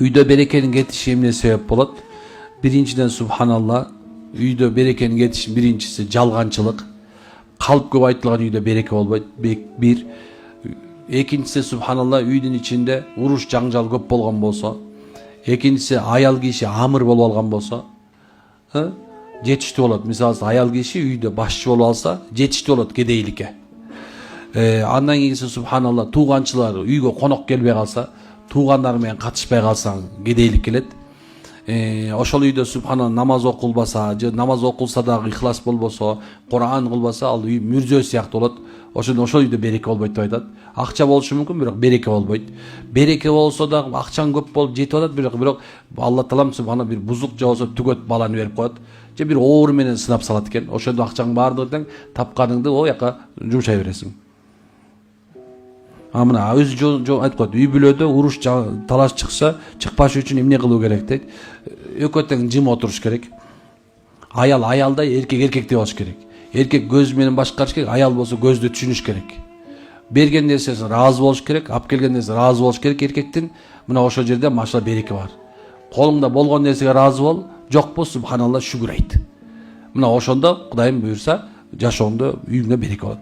Үйde berekenin getişi emne sebep bolat? Birinciden subhanallah, үйde berekenin getişi birincisi jalганчылык. Kalp көп айтылған үйде береке болбойт. Bir. Экинчиси subhanallah, үйдүн içinde уруш жаңжал көп болгон болсо. Экинчиси аял киши амыр болуп алган болсо, жетиштүү болот. Мисалы аял киши үйдө башчы болуп алса, жетиштүү болот кедейликке. Андан кийинси subhanallah, тууганчылар үйгө конок келбей калса, туугандар менен катышпай калсаң кедейлик келет. Ошол үйдө subhanallah намаз окулбаса, же намаз окулса дагы ихлас болбосо, Кур'ан кылбаса, ал үй мүрзө сыяктуу болот. Ошол үйдө береке болбойт деп айтат. Акча болушу мүмкүн, бирок береке болбойт. Береке болсо дагы акчаң көп болуп жетип атат, бирок Алла таалам subhanallah бир бузук же болсо түгөт баланы берип коет. Же бир оор менен сынап салат экен. Ошондо акчаң баардыгы тапканыңды о жака жумшай бересиң. Мына өзү айтып коет, үй бүлөдө уруш талаш чыкса, чыкпашы үчүн эмне кылуу керек дейт. Экөө тең жым отуруш керек. Аял аялдай, эркек эркектей болуш керек. Эркек көз менен башкарыш керек, аял болсо көздү түшүнүш керек. Берген нерсесине ыраазы болуш керек, алып келген нерсеге ыраазы болуш керек эркектин. Мына ошол жерде машалла береке бар. Колуңда болгон нерсеге ыраазы бол, жокпу subhanallah шүгүр айт. Мына ошондо Кудайым буйрса, жашооңдо үйүңдө береке болот.